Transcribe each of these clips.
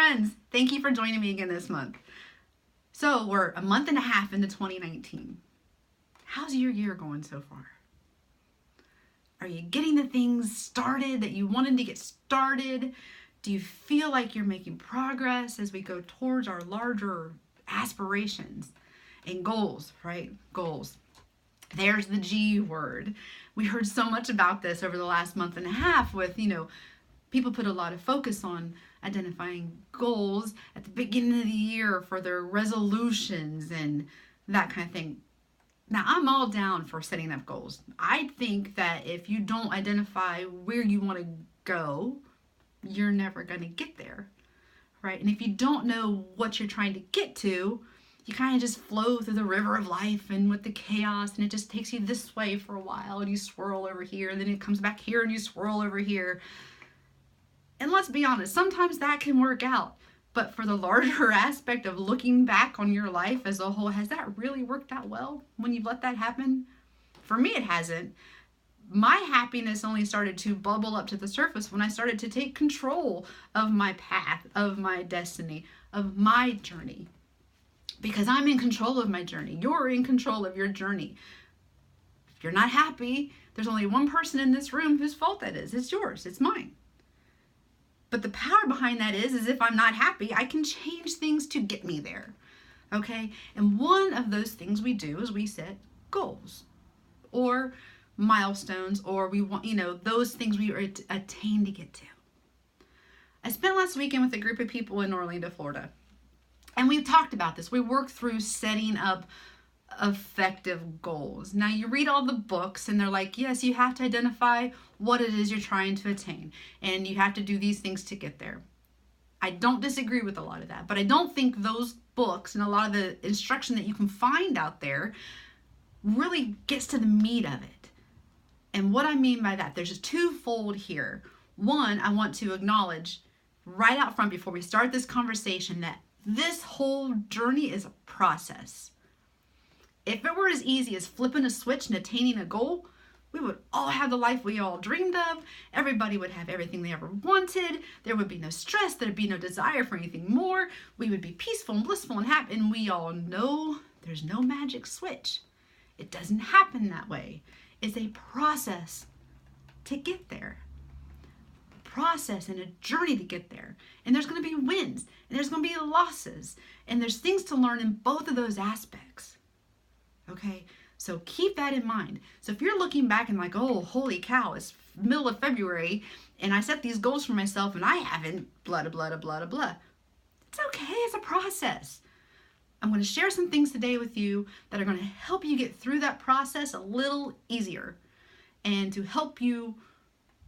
friends. Thank you for joining me again this month. So we're a month and a half into 2019. How's your year going so far? Are you getting the things started that you wanted to get started? Do you feel like you're making progress as we go towards our larger aspirations and goals, right? Goals. There's the G word. We heard so much about this over the last month and a half with, people put a lot of focus on identifying goals at the beginning of the year for their resolutions and that kind of thing. Now, I'm all down for setting up goals. I think that if you don't identify where you want to go, you're never going to get there, right? And if you don't know what you're trying to get to, you kind of just flow through the river of life and with the chaos, and it just takes you this way for a while, and you swirl over here, and then it comes back here, and you swirl over here. And let's be honest, sometimes that can work out. But for the larger aspect of looking back on your life as a whole, has that really worked out well when you've let that happen? For me, it hasn't. My happiness only started to bubble up to the surface when I started to take control of my path, of my destiny, of my journey. Because I'm in control of my journey. You're in control of your journey. If you're not happy, there's only one person in this room whose fault that is. It's yours. It's mine. But the power behind that is if I'm not happy, I can change things to get me there. Okay? And one of those things we do is we set goals or milestones, or we want, those things we are attain to get to. I spent last weekend with a group of people in Orlando, Florida. And we've talked about this. We worked through setting up effective goals. Now, you read all the books and they're like, yes, you have to identify what it is you're trying to attain, and you have to do these things to get there. I don't disagree with a lot of that, but I don't think those books and a lot of the instruction that you can find out there really gets to the meat of it. And what I mean by that, there's a twofold here. One, I want to acknowledge right out front before we start this conversation that this whole journey is a process. If it were as easy as flipping a switch and attaining a goal, we would all have the life we all dreamed of. Everybody would have everything they ever wanted. There would be no stress. There'd be no desire for anything more. We would be peaceful and blissful and happy. And we all know there's no magic switch. It doesn't happen that way. It's a process to get there. A process and a journey to get there. And there's going to be wins and there's going to be losses. And there's things to learn in both of those aspects. Okay, so keep that in mind. So if you're looking back and like, oh, holy cow, it's middle of February and I set these goals for myself and I haven't, blah, blah, blah, blah, blah. It's okay, it's a process. I'm going to share some things today with you that are going to help you get through that process a little easier and to help you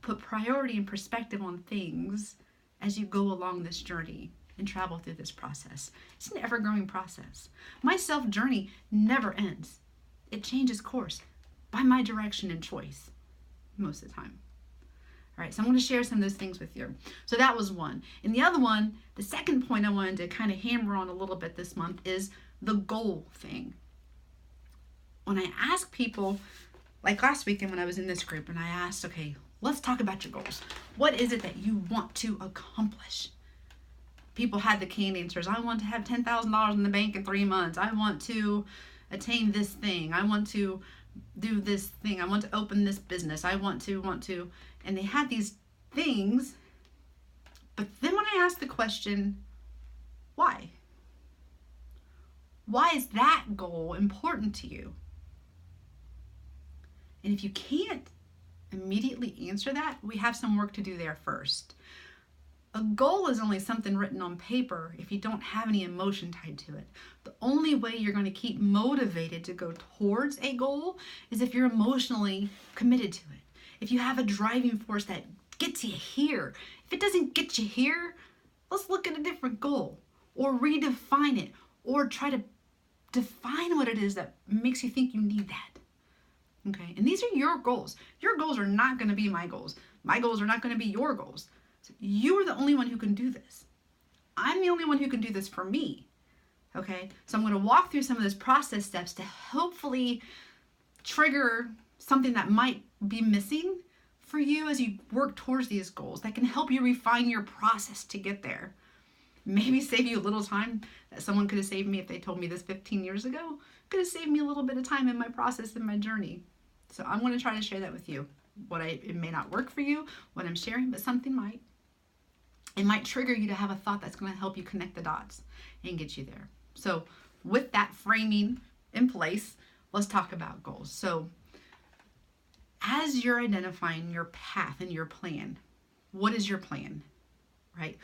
put priority and perspective on things as you go along this journey and travel through this process. It's an ever-growing process. My self-journey never ends. It changes course by my direction and choice most of the time. All right, so I'm going to share some of those things with you. So that was one. And the other one, the second point I wanted to kind of hammer on a little bit this month is the goal thing. When I ask people, like last weekend when I was in this group and I asked, okay, let's talk about your goals. What is it that you want to accomplish? People had the canned answers. I want to have $10,000 in the bank in 3 months. I want to attain this thing. I want to do this thing. I want to open this business. I want to. And they had these things. But then when I asked the question, why? Why is that goal important to you? And if you can't immediately answer that, we have some work to do there first. A goal is only something written on paper if you don't have any emotion tied to it. The only way you're going to keep motivated to go towards a goal is if you're emotionally committed to it. If you have a driving force that gets you here. If it doesn't get you here, let's look at a different goal or redefine it or try to define what it is that makes you think you need that. Okay, and these are your goals. Your goals are not going to be my goals. My goals are not going to be your goals. So you are the only one who can do this. I'm the only one who can do this for me. Okay, so I'm going to walk through some of those process steps to hopefully trigger something that might be missing for you as you work towards these goals that can help you refine your process to get there. Maybe save you a little time that someone could have saved me if they told me this 15 years ago. Could have saved me a little bit of time in my process, in my journey. So I'm going to try to share that with you. It may not work for you, what I'm sharing, but something might. It might trigger you to have a thought that's going to help you connect the dots and get you there. So with that framing in place, let's talk about goals. So as you're identifying your path and your plan, what is your plan, right?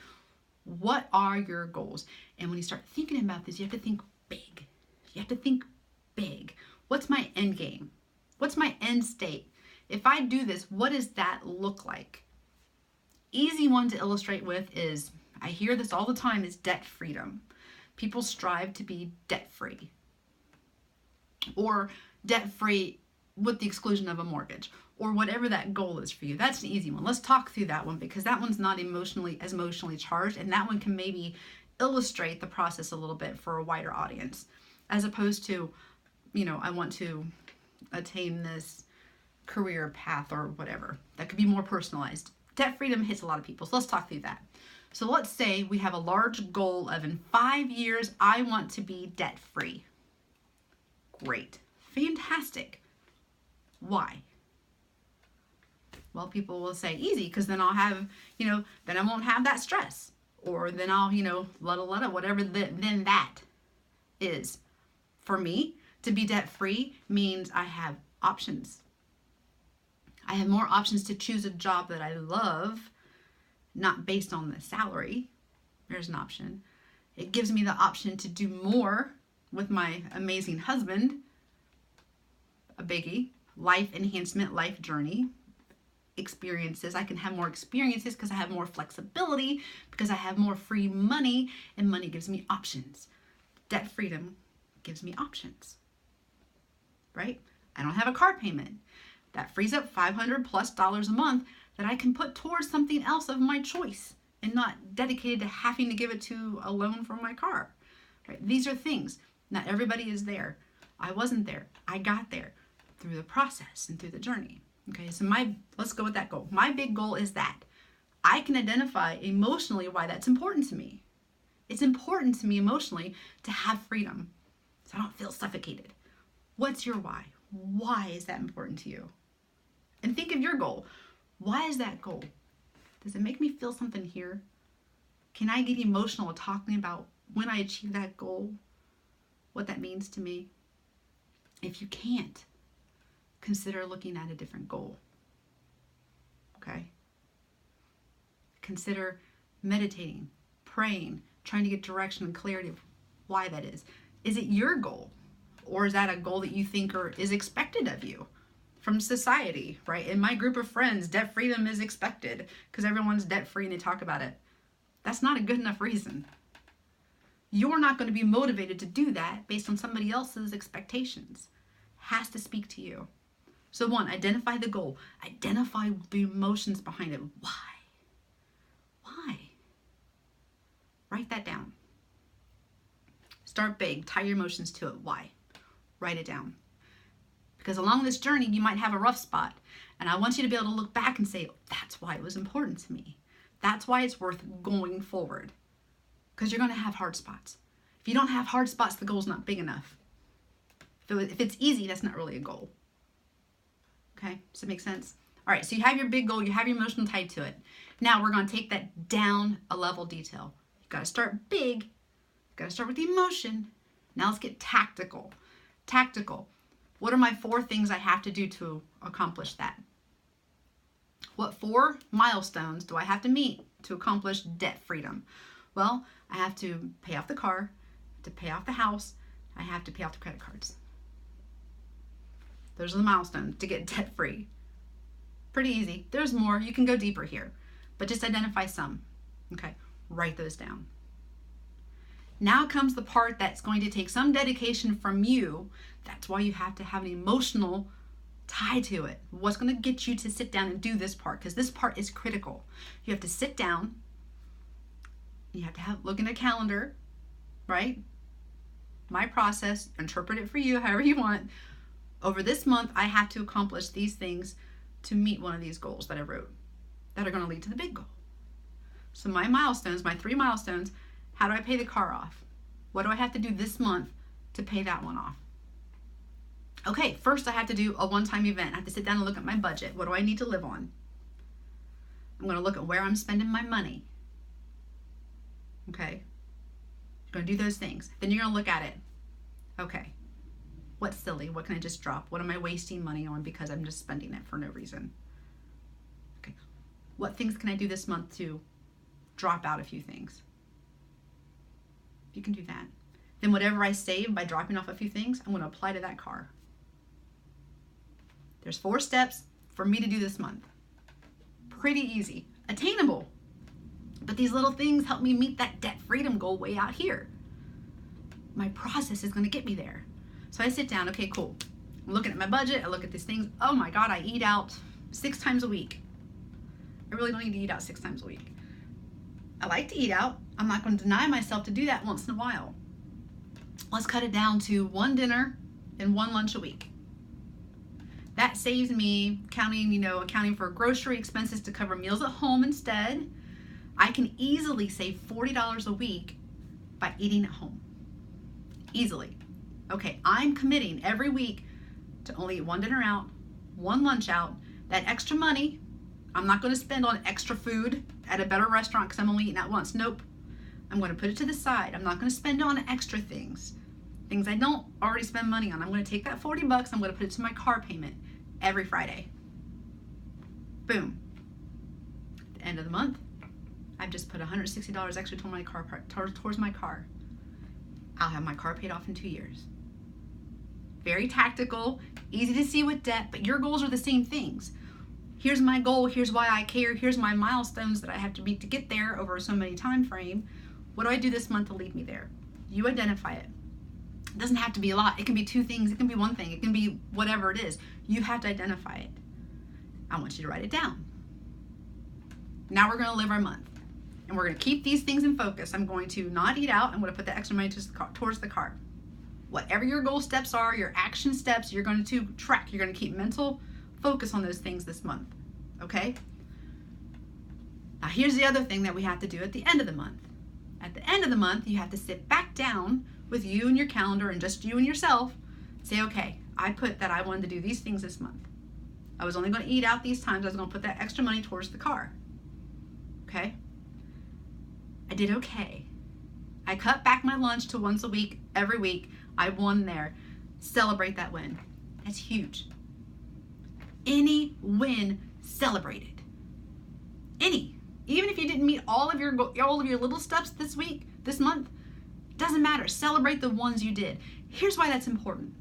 What are your goals? And when you start thinking about this, you have to think big. You have to think big. What's my end game? What's my end state? If I do this, what does that look like? Easy one to illustrate with is, I hear this all the time, is debt freedom. People strive to be debt free, or debt free with the exclusion of a mortgage, or whatever that goal is for you. That's an easy one. Let's talk through that one, because that one's not emotionally charged, and that one can maybe illustrate the process a little bit for a wider audience, as opposed to, I want to attain this career path or whatever. That could be more personalized. Debt freedom hits a lot of people, so let's talk through that. So let's say we have a large goal of, in 5 years, I want to be debt free. Great. Fantastic. Why? Well, people will say easy, because then I'll have, then I won't have that stress, or then I'll, whatever then that is. For me, to be debt free means I have options. I have more options to choose a job that I love, not based on the salary. There's an option. It gives me the option to do more with my amazing husband. A biggie. Life enhancement, life journey experiences. I can have more experiences because I have more flexibility, because I have more free money, and money gives me options. Debt freedom gives me options, right? I don't have a car payment. That frees up $500+ a month that I can put towards something else of my choice, and not dedicated to having to give it to a loan for my car, right? These are things. Not everybody is there. I wasn't there. I got there through the process and through the journey. Okay, so let's go with that goal. My big goal is that I can identify emotionally why that's important to me. It's important to me emotionally to have freedom, so I don't feel suffocated. What's your why? Why is that important to you? And think of your goal. Why is that goal? Does it make me feel something here? Can I get emotional talking about when I achieve that goal, what that means to me? If you can't, consider looking at a different goal. Okay? Consider meditating, praying, trying to get direction and clarity of why that is. Is it your goal? Or is that a goal that you think is expected of you from society, right? In my group of friends, debt freedom is expected because everyone's debt free and they talk about it. That's not a good enough reason. You're not going to be motivated to do that based on somebody else's expectations. Has to speak to you. So one, identify the goal. Identify the emotions behind it. Why? Why? Write that down. Start big. Tie your emotions to it. Why? Write it down. Because along this journey, you might have a rough spot. And I want you to be able to look back and say, that's why it was important to me. That's why it's worth going forward. Because you're going to have hard spots. If you don't have hard spots, the goal's not big enough. If it's easy, that's not really a goal. Okay, does that make sense? All right, so you have your big goal, you have your emotion tied to it. Now we're going to take that down a level detail. You've got to start big. You've got to start with the emotion. Now let's get tactical. Tactical. What are my 4 things I have to do to accomplish that? What 4 milestones do I have to meet to accomplish debt freedom? Well, I have to pay off the car, to pay off the house, I have to pay off the credit cards. Those are the milestones to get debt free. Pretty easy. There's more. You can go deeper here, but just identify some. Okay, write those down. Now comes the part that's going to take some dedication from you. That's why you have to have an emotional tie to it. What's going to get you to sit down and do this part? Because this part is critical. You have to sit down. You have to look in a calendar, right? My process, interpret it for you however you want. Over this month, I have to accomplish these things to meet one of these goals that I wrote that are going to lead to the big goal. So my milestones, my 3 milestones, How do I pay the car off? What do I have to do this month to pay that one off? Okay, first I have to do a one-time event. I have to sit down and look at my budget. What do I need to live on? I'm going to look at where I'm spending my money. Okay? You're going to do those things. Then you're going to look at it. Okay, what's silly? What can I just drop? What am I wasting money on because I'm just spending it for no reason? Okay, what things can I do this month to drop out a few things? You can do that. Then whatever I save by dropping off a few things, I'm going to apply to that car. There's 4 steps for me to do this month. Pretty easy, attainable. But these little things help me meet that debt freedom goal way out here. My process is going to get me there. So I sit down, okay, cool. I'm looking at my budget. I look at these things. Oh my God, I eat out 6 times a week. I really don't need to eat out 6 times a week. I like to eat out. I'm not going to deny myself to do that once in a while. Let's cut it down to 1 dinner and 1 lunch a week. That saves me accounting for grocery expenses to cover meals at home instead. I can easily save $40 a week by eating at home. Easily. Okay, I'm committing every week to only eat 1 dinner out, 1 lunch out. That extra money, I'm not going to spend on extra food at a better restaurant because I'm only eating out once. Nope. I'm going to put it to the side. I'm not going to spend on extra things I don't already spend money on. I'm going to take that $40, I'm going to put it to my car payment every Friday. Boom. At the end of the month, I've just put $160 extra towards my car. I'll have my car paid off in 2 years. Very tactical, easy to see with debt, but your goals are the same things. Here's my goal, here's why I care, here's my milestones that I have to meet to get there over so many time frame. What do I do this month to lead me there? You identify it. It doesn't have to be a lot. It can be 2 things, it can be 1 thing, it can be whatever it is. You have to identify it. I want you to write it down. Now we're going to live our month. And we're going to keep these things in focus. I'm going to not eat out. I'm going to put the extra money towards the car. Whatever your goal steps are, your action steps, you're going to track. You're going to keep mental focus on those things this month. Okay? Now here's the other thing that we have to do at the end of the month. At the end of the month, you have to sit back down with you and your calendar and just you and yourself. Say, okay, I put that I wanted to do these things this month. I was only going to eat out these times. I was going to put that extra money towards the car. Okay? I did okay. I cut back my lunch to once a week, every week. I won there. Celebrate that win. That's huge. Any win, celebrate it. Any. Even if you didn't meet all of your little steps this week, this month, doesn't matter. Celebrate the ones you did. Here's why that's important.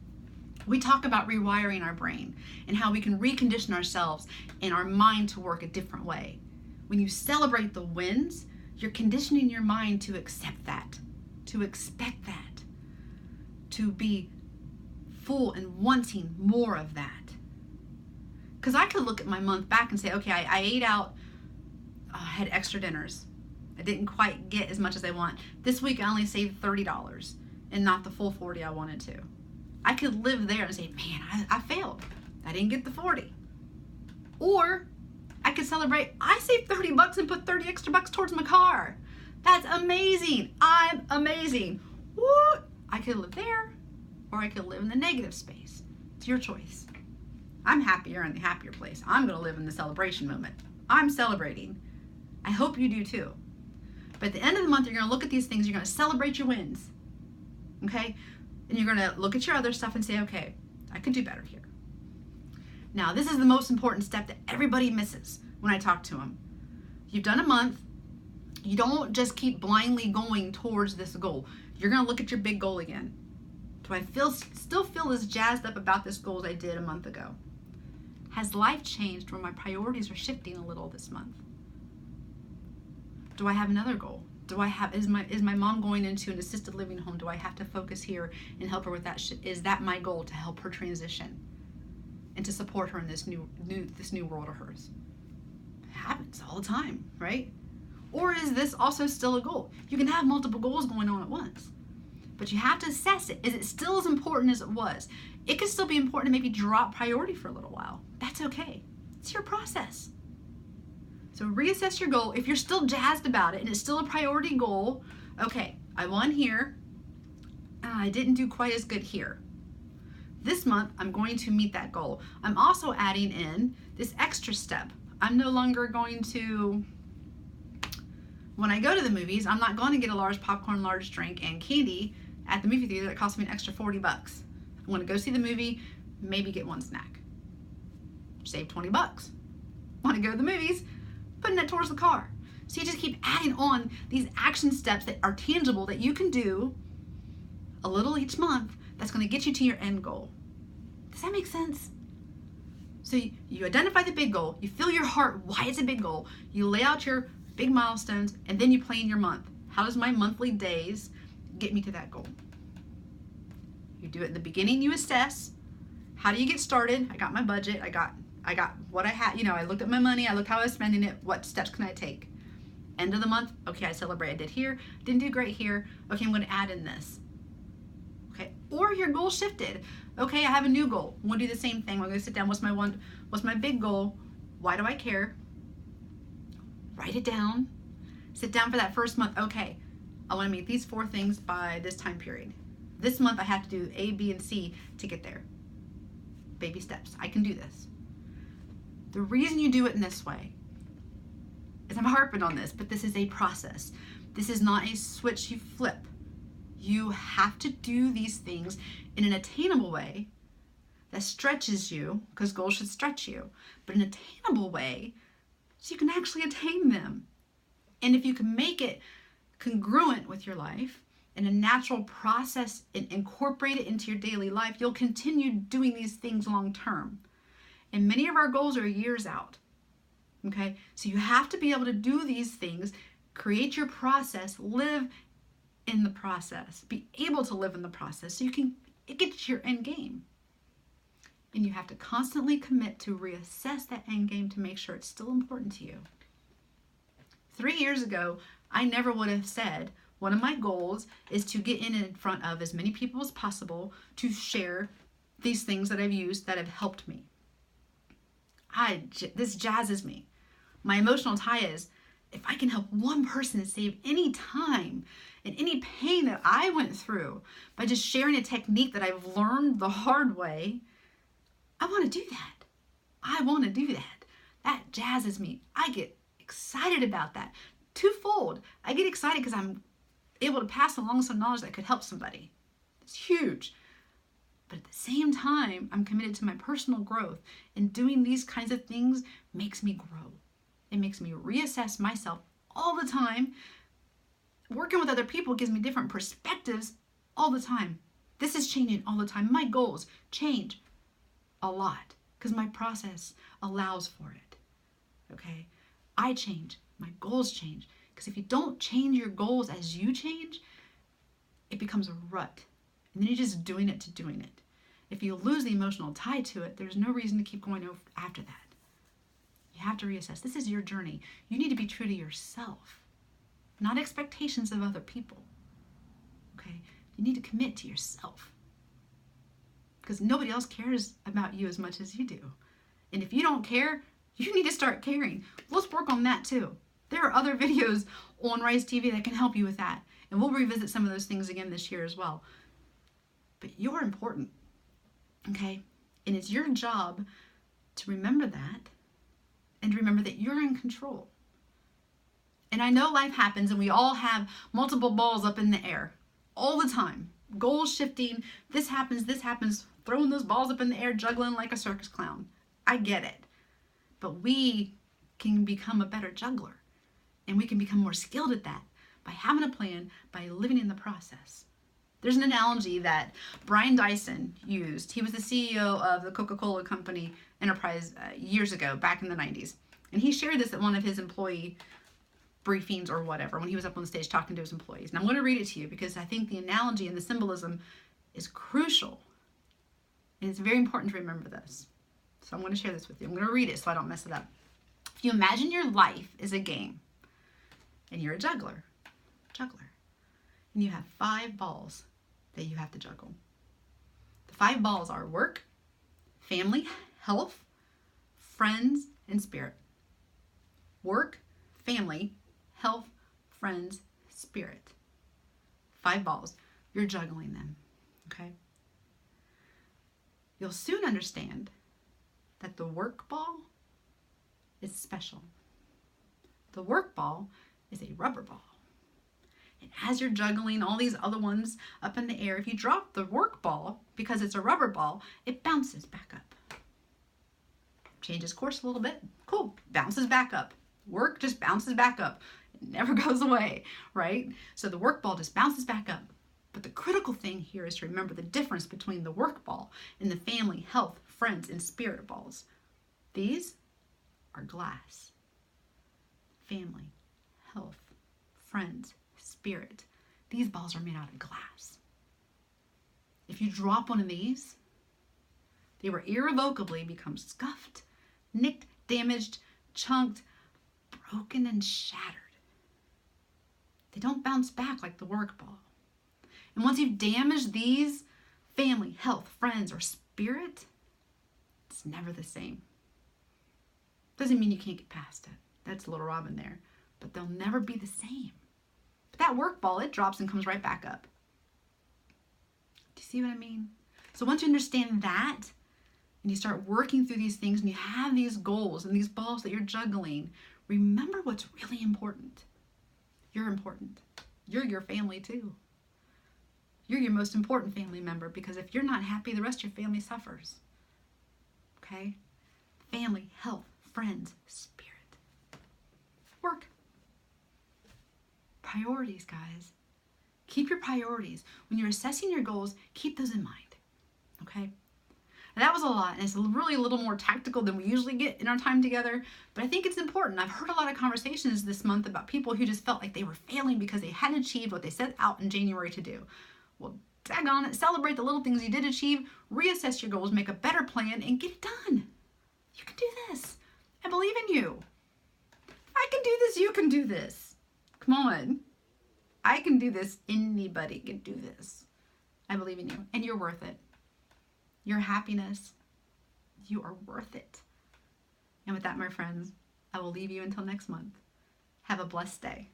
We talk about rewiring our brain and how we can recondition ourselves and our mind to work a different way. When you celebrate the wins, you're conditioning your mind to accept that, to expect that, to be full and wanting more of that. Because I could look at my month back and say, okay, I ate out, I had extra dinners. I didn't quite get as much as I want. This week I only saved $30 and not the full $40 I wanted to. I could live there and say, man, I failed. I didn't get the 40. Or I could celebrate, I saved $30 and put 30 extra bucks towards my car. That's amazing. I'm amazing. Woo! I could live there, or I could live in the negative space. It's your choice. I'm happier in the happier place. I'm going to live in the celebration moment. I'm celebrating. I hope you do too. But at the end of the month, you're going to look at these things. You're going to celebrate your wins. Okay? And you're going to look at your other stuff and say, okay, I could do better here. Now, this is the most important step that everybody misses when I talk to them. You've done a month. You don't just keep blindly going towards this goal. You're going to look at your big goal again. Do I still feel as jazzed up about this goal as I did a month ago? Has life changed where my priorities are shifting a little this month? Do I have another goal? Is my mom going into an assisted living home? Do I have to focus here and help her with that? Is that my goal, to help her transition and to support her in this new world of hers? It happens all the time, right? Or is this also still a goal? You can have multiple goals going on at once, but you have to assess it. Is it still as important as it was? It could still be important to maybe drop priority for a little while. That's okay. It's your process. So reassess your goal. If you're still jazzed about it and it's still a priority goal, Okay, I won here. I didn't do quite as good here. This month, I'm going to meet that goal. I'm also adding in this extra step. I'm no longer going to, when I go to the movies, I'm not going to get a large popcorn, large drink, and candy at the movie theater that costs me an extra $40. I want to go see the movie, maybe get one snack. Save $20. Want to go to the movies, putting that towards the car. So you just keep adding on these action steps that are tangible that you can do a little each month that's going to get you to your end goal. Does that make sense? So you identify the big goal, you feel your heart why it's a big goal, you lay out your big milestones, and then you plan your month. How does my monthly days get me to that goal? You do it in the beginning, you assess. How do you get started? I got my budget, I got what I had, I looked at my money, I looked how I was spending it, what steps can I take? End of the month, okay, I celebrate, I did here, didn't do great here, okay, I'm gonna add in this. Okay, or your goal shifted. Okay, I have a new goal. I'm gonna do the same thing. I'm gonna sit down, what's my big goal? Why do I care? Write it down. Sit down for that first month. Okay, I wanna meet these 4 things by this time period. This month I have to do A, B, and C to get there. Baby steps, I can do this. The reason you do it in this way is, I'm harping on this, but this is a process. This is not a switch you flip. You have to do these things in an attainable way that stretches you, because goals should stretch you, but in an attainable way so you can actually attain them. And if you can make it congruent with your life in a natural process and incorporate it into your daily life, you'll continue doing these things long term. And many of our goals are years out. Okay? So you have to be able to do these things, create your process, live in the process, be able to live in the process so you can get to your end game. And you have to constantly commit to reassess that end game to make sure it's still important to you. 3 years ago, I never would have said one of my goals is to get in front of as many people as possible to share these things that I've used that have helped me. This jazzes me. My emotional tie is, if I can help one person save any time and any pain that I went through by just sharing a technique that I've learned the hard way, I want to do that. I want to do that. That jazzes me. I get excited about that. Twofold. I get excited because I'm able to pass along some knowledge that could help somebody. It's huge. But at the same time, I'm committed to my personal growth, and doing these kinds of things makes me grow. It makes me reassess myself all the time. Working with other people gives me different perspectives all the time. This is changing all the time. My goals change a lot because my process allows for it. Okay? I change. My goals change. Because if you don't change your goals as you change, it becomes a rut. And then you're just doing it to doing it. If you lose the emotional tie to it, there's no reason to keep going after that. You have to reassess. This is your journey. You need to be true to yourself, not expectations of other people. Okay? You need to commit to yourself, because nobody else cares about you as much as you do. And if you don't care, you need to start caring. Let's work on that too. There are other videos on Rise TV that can help you with that. And we'll revisit some of those things again this year as well. But you're important, okay? And it's your job to remember that and to remember that you're in control. And I know life happens and we all have multiple balls up in the air all the time. Goal shifting, this happens, throwing those balls up in the air, juggling like a circus clown. I get it. But we can become a better juggler, and we can become more skilled at that by having a plan, by living in the process. There's an analogy that Brian Dyson used. He was the CEO of the Coca-Cola Company enterprise years ago, back in the 90s. And he shared this at one of his employee briefings or whatever, when he was up on the stage talking to his employees. And I'm going to read it to you because I think the analogy and the symbolism is crucial. And it's very important to remember this. So I'm going to share this with you. I'm going to read it so I don't mess it up. If you imagine your life is a game, and you're a juggler, and you have 5 balls that you have to juggle. The 5 balls are work, family, health, friends, and spirit. Work, family, health, friends, spirit. 5 balls. You're juggling them, okay? You'll soon understand that the work ball is special. The work ball is a rubber ball. And as you're juggling all these other ones up in the air, if you drop the work ball, because it's a rubber ball, it bounces back up. Changes course a little bit. Cool. Bounces back up. Work just bounces back up. It never goes away, right? So the work ball just bounces back up. But the critical thing here is to remember the difference between the work ball and the family, health, friends, and spirit balls. These are glass. Family, health, friends, spirit. These balls are made out of glass. If you drop one of these, they will irrevocably become scuffed, nicked, damaged, chunked, broken, and shattered. They don't bounce back like the work ball. And once you've damaged these family, health, friends, or spirit, it's never the same. Doesn't mean you can't get past it. That's Little Robin there. But they'll never be the same. But that work ball, it drops and comes right back up. Do you see what I mean? So once you understand that, and you start working through these things, and you have these goals and these balls that you're juggling, remember what's really important. You're important. You're your family too. You're your most important family member, because if you're not happy, the rest of your family suffers. Okay? Family, health, friends, spirit. Work. Priorities, guys. Keep your priorities. When you're assessing your goals, keep those in mind. Okay? Now, that was a lot, and it's really a little more tactical than we usually get in our time together, but I think it's important. I've heard a lot of conversations this month about people who just felt like they were failing because they hadn't achieved what they set out in January to do. Well, daggone it, celebrate the little things you did achieve, reassess your goals, make a better plan, and get it done. You can do this. I believe in you. If I can do this, you can do this. Come on. I can do this. Anybody can do this. I believe in you, and you're worth it. Your happiness, you are worth it. And with that, my friends, I will leave you until next month. Have a blessed day.